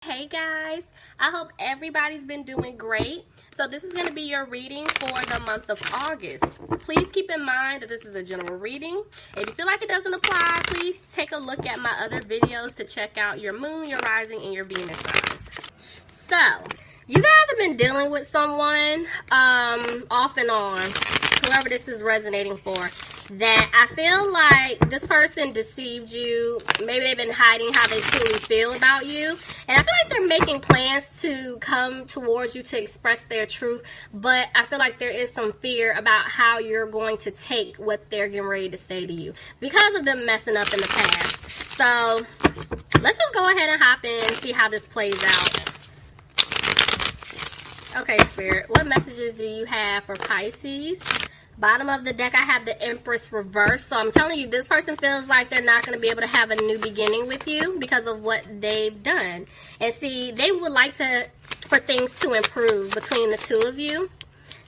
Hey guys, I hope everybody's been doing great. So this is going to be your reading for the month of August. Please keep in mind that this is a general reading. If you feel like it doesn't apply, please take a look at my other videos to check out your moon, your rising, and your Venus signs. So, you guys have been dealing with someone off and on, whoever this is resonating for, that I feel like this person deceived you. Maybe they've been hiding how they truly feel about you. And I feel like they're making plans to come towards you to express their truth. But I feel like there is some fear about how you're going to take what they're getting ready to say to you because of them messing up in the past. So let's just go ahead and hop in and see how this plays out. Okay, Spirit, what messages do you have for Pisces? Bottom of the deck, I have the Empress reversed. So I'm telling you, this person feels like they're not going to be able to have a new beginning with you because of what they've done. And see, they would like for things to improve between the two of you.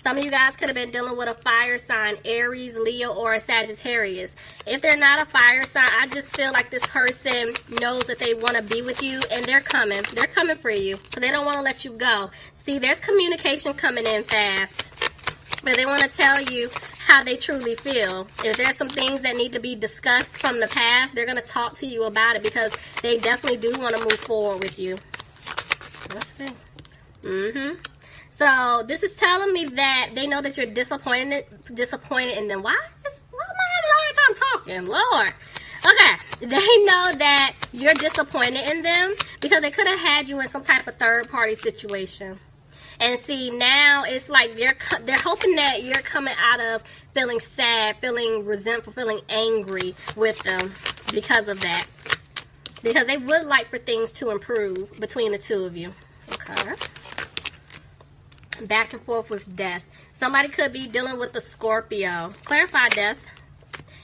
Some of you guys could have been dealing with a fire sign, Aries, Leo, or a Sagittarius. If they're not a fire sign, I just feel like this person knows that they want to be with you, and they're coming. They're coming for you, so they don't want to let you go. See, there's communication coming in fast. But they want to tell you how they truly feel. If there's some things that need to be discussed from the past, they're going to talk to you about it because they definitely do want to move forward with you. Let's see. So this is telling me that they know that you're disappointed in them. Why am I having a hard time talking? Lord. Okay. They know that you're disappointed in them because they could have had you in some type of third-party situation. And see, now it's like they're hoping that you're coming out of feeling sad, feeling resentful, feeling angry with them because of that. Because they would like for things to improve between the two of you. Okay. Back and forth with death. Somebody could be dealing with the Scorpio. Clarify death.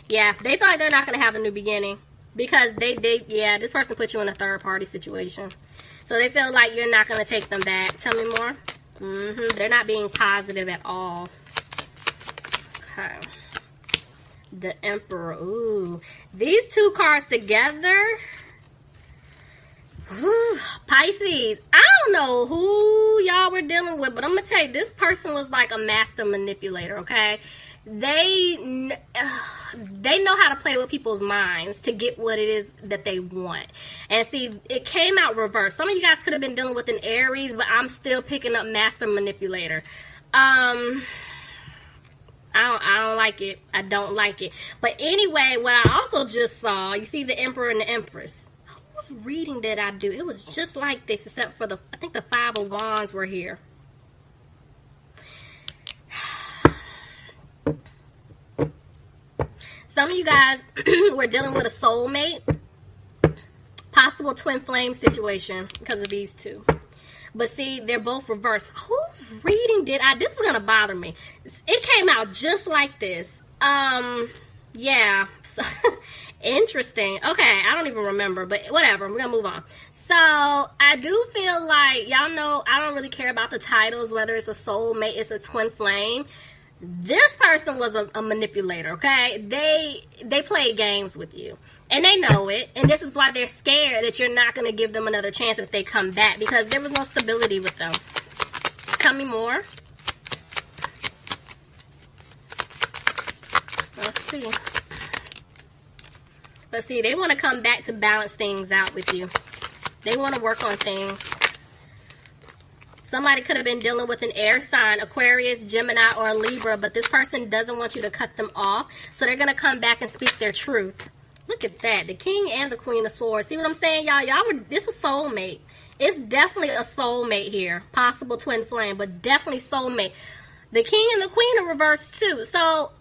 Yeah, they feel like they're not going to have a new beginning. Because this person put you in a third party situation. So they feel like you're not going to take them back. Tell me more. They're not being positive at all. Okay. The Emperor. Ooh. These two cards together. Ooh. Pisces. I don't know who y'all were dealing with, but I'm going to tell you, this person was like a master manipulator, okay? They know how to play with people's minds to get what it is that they want. And see, it came out reversed. Some of you guys could have been dealing with an Aries, but I'm still picking up master manipulator. I don't like it. I don't like it. But anyway, what I also just saw, you see the Emperor and the Empress. Whose reading did I do? It was just like this, except for I think the Five of Wands were here. Some of you guys were dealing with a soulmate, possible twin flame situation because of these two. But see, they're both reversed. Whose reading did I? This is going to bother me. It came out just like this. Yeah. Interesting. Okay, I don't even remember, but whatever. We're going to move on. So, I do feel like, y'all know, I don't really care about the titles, whether it's a soulmate, it's a twin flame. This person was a manipulator, okay? They played games with you. And they know it. And this is why they're scared that you're not going to give them another chance if they come back. Because there was no stability with them. Tell me more. Let's see. Let's see. They want to come back to balance things out with you. They want to work on things. Somebody could have been dealing with an air sign, Aquarius, Gemini, or a Libra, but this person doesn't want you to cut them off, so they're going to come back and speak their truth. Look at that, the King and the Queen of Swords. See what I'm saying, y'all? This is soulmate. It's definitely a soulmate here. Possible twin flame, but definitely soulmate. The King and the Queen are reversed too, so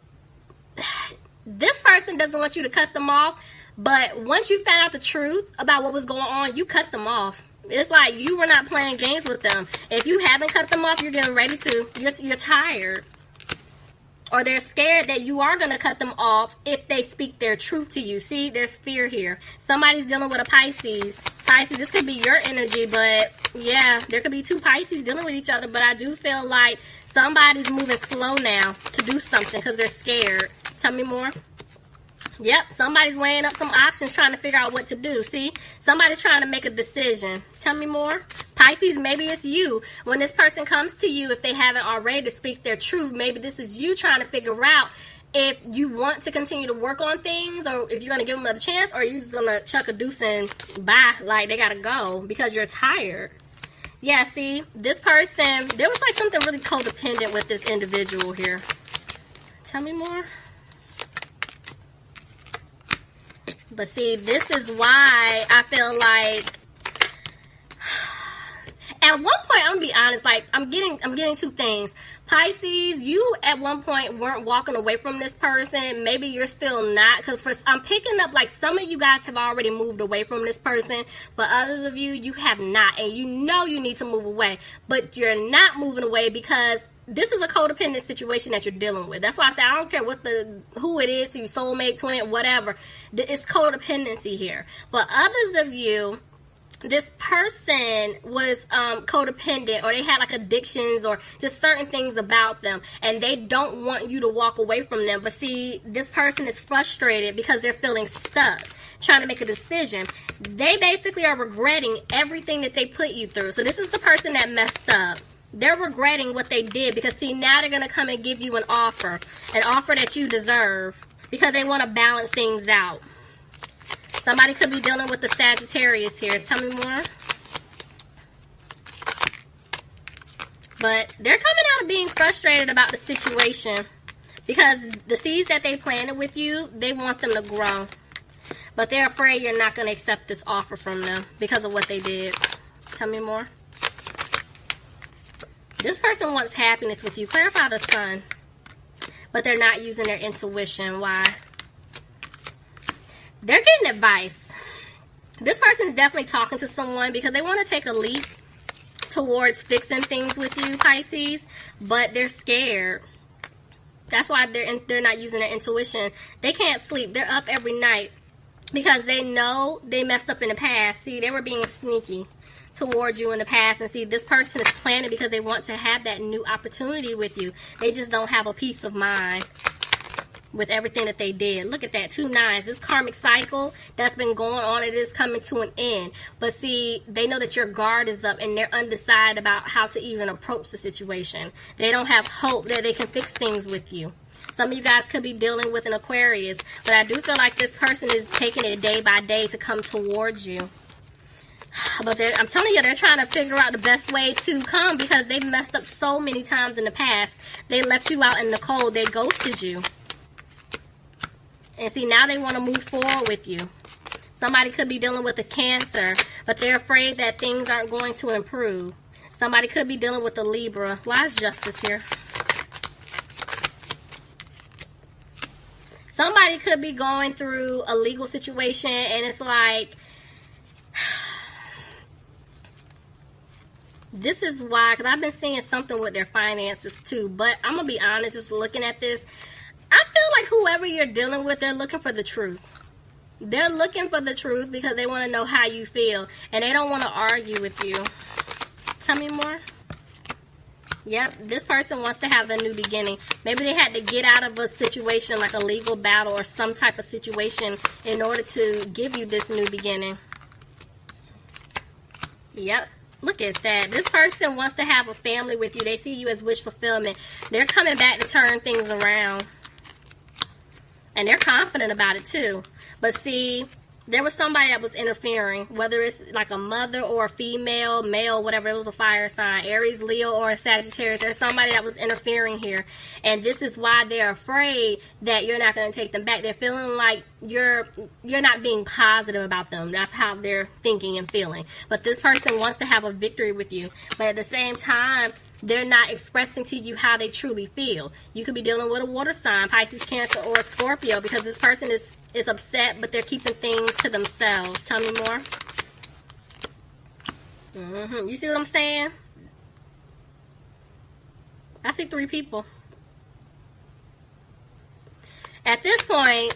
this person doesn't want you to cut them off, but once you found out the truth about what was going on, you cut them off. It's like you were not playing games with them. If you haven't cut them off, you're getting ready to. You're tired. Or they're scared that you are going to cut them off if they speak their truth to you. See, there's fear here. Somebody's dealing with a Pisces. Pisces, this could be your energy, but yeah, there could be two Pisces dealing with each other. But I do feel like somebody's moving slow now to do something because they're scared. Tell me more. Yep, somebody's weighing up some options, trying to figure out what to do. See, somebody's trying to make a decision. Tell me more. Pisces, maybe it's you. When this person comes to you, if they haven't already, to speak their truth, maybe this is you trying to figure out if you want to continue to work on things, or if you're going to give them another chance, or you're just going to chuck a deuce and bye, like they got to go because you're tired. Yeah, see, this person, there was like something really codependent with this individual here. Tell me more. But see, this is why I feel like at one point, I'm gonna be honest, like I'm getting two things. Pisces, you at one point weren't walking away from this person. Maybe you're still not, because I'm picking up like some of you guys have already moved away from this person, but others of you have not, and you know you need to move away, but you're not moving away because this is a codependent situation that you're dealing with. That's why I say I don't care who it is, to you, soulmate, twin, whatever. It's codependency here. For others of you, this person was codependent, or they had like addictions or just certain things about them, and they don't want you to walk away from them. But see, this person is frustrated because they're feeling stuck, trying to make a decision. They basically are regretting everything that they put you through. So this is the person that messed up. They're regretting what they did because, see, now they're going to come and give you an offer that you deserve, because they want to balance things out. Somebody could be dealing with the Sagittarius here. Tell me more. But they're coming out of being frustrated about the situation because the seeds that they planted with you, they want them to grow. But they're afraid you're not going to accept this offer from them because of what they did. Tell me more. This person wants happiness with you. Clarify the sun. But they're not using their intuition. Why? They're getting advice. This person is definitely talking to someone because they want to take a leap towards fixing things with you, Pisces. But they're scared. That's why they're not using their intuition. They can't sleep. They're up every night because they know they messed up in the past. See, they were being sneaky towards you in the past, and see, this person is planning because they want to have that new opportunity with you. They just don't have a peace of mind with everything that they did. Look at that, 2 9s. This karmic cycle that's been going on, it is coming to an end. But see, they know that your guard is up and they're undecided about how to even approach the situation. They don't have hope that they can fix things with you. Some of you guys could be dealing with an Aquarius, but I do feel like this person is taking it day by day to come towards you. But I'm telling you, they're trying to figure out the best way to come because they've messed up so many times in the past. They left you out in the cold. They ghosted you. And see, now they want to move forward with you. Somebody could be dealing with a Cancer, but they're afraid that things aren't going to improve. Somebody could be dealing with a Libra. Why is Justice here? Somebody could be going through a legal situation, and it's like, this is why, because I've been seeing something with their finances too. But I'm going to be honest, just looking at this, I feel like whoever you're dealing with, they're looking for the truth. They're looking for the truth because they want to know how you feel. And they don't want to argue with you. Tell me more. Yep, this person wants to have a new beginning. Maybe they had to get out of a situation like a legal battle or some type of situation in order to give you this new beginning. Yep. Look at that. This person wants to have a family with you. They see you as wish fulfillment. They're coming back to turn things around. And they're confident about it too. But see, there was somebody that was interfering. Whether it's like a mother or a female, male, whatever. It was a fire sign. Aries, Leo, or a Sagittarius. There's somebody that was interfering here. And this is why they're afraid that you're not going to take them back. They're feeling like you're not being positive about them. That's how they're thinking and feeling. But this person wants to have a victory with you. But at the same time, they're not expressing to you how they truly feel. You could be dealing with a water sign, Pisces, Cancer, or a Scorpio, because this person is upset, but they're keeping things to themselves. Tell me more. You see what I'm saying? I see 3 people. At this point,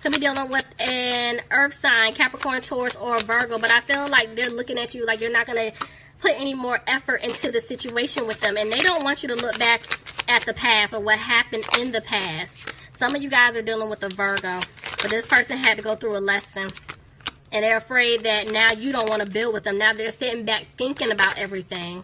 could be dealing with an earth sign, Capricorn, Taurus, or Virgo, but I feel like they're looking at you like you're not going to put any more effort into the situation with them, and they don't want you to look back at the past or what happened in the past. Some of you guys are dealing with a Virgo, but this person had to go through a lesson. And they're afraid that now you don't want to build with them. Now they're sitting back thinking about everything.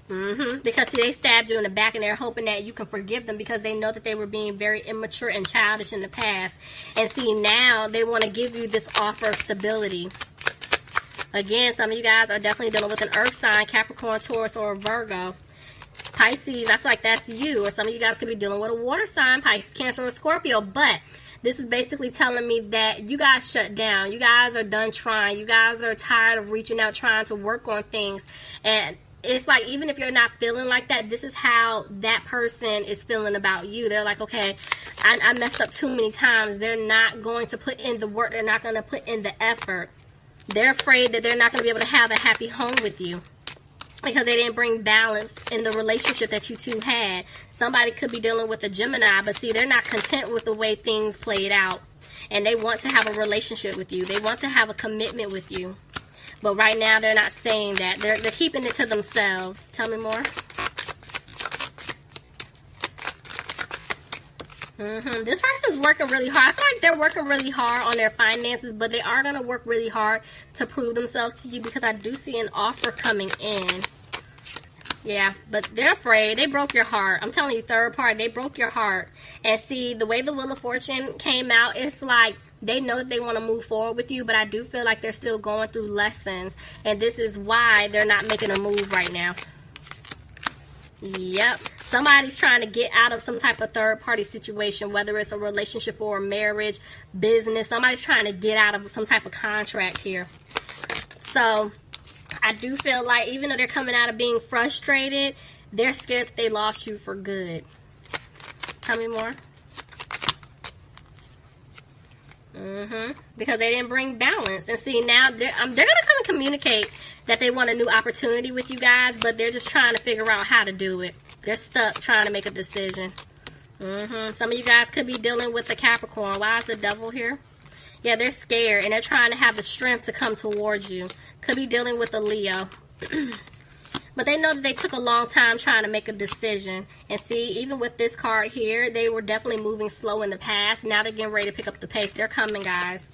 Because see, they stabbed you in the back and they're hoping that you can forgive them because they know that they were being very immature and childish in the past. And see, now they want to give you this offer of stability. Again, some of you guys are definitely dealing with an earth sign, Capricorn, Taurus, or a Virgo. Pisces, I feel like that's you. Or some of you guys could be dealing with a water sign, Pisces, Cancer, or Scorpio. But this is basically telling me that you guys shut down. You guys are done trying. You guys are tired of reaching out, trying to work on things. And it's like, even if you're not feeling like that, this is how that person is feeling about you. They're like, okay, I messed up too many times. They're not going to put in the work. They're not going to put in the effort. They're afraid that they're not going to be able to have a happy home with you because they didn't bring balance in the relationship that you two had. Somebody could be dealing with a Gemini, but see, they're not content with the way things played out. And they want to have a relationship with you. They want to have a commitment with you. But right now, they're not saying that. They're keeping it to themselves. Tell me more. This person's working really hard. I feel like they're working really hard on their finances, but they are going to work really hard to prove themselves to you because I do see an offer coming in. Yeah, but they're afraid. They broke your heart. I'm telling you, third party, they broke your heart. And see, the way the Wheel of Fortune came out, it's like they know that they want to move forward with you, but I do feel like they're still going through lessons. And this is why they're not making a move right now. Yep. Somebody's trying to get out of some type of third-party situation, whether it's a relationship or a marriage, business. Somebody's trying to get out of some type of contract here. So I do feel like even though they're coming out of being frustrated, they're scared that they lost you for good. Tell me more. Because they didn't bring balance. And see, now they're going to come and communicate that they want a new opportunity with you guys, but they're just trying to figure out how to do it. They're stuck trying to make a decision. Some of you guys could be dealing with a Capricorn. Why is the Devil here? Yeah, they're scared, and they're trying to have the strength to come towards you. Could be dealing with a Leo. But they know that they took a long time trying to make a decision. And see, even with this card here, they were definitely moving slow in the past. Now they're getting ready to pick up the pace. They're coming, guys.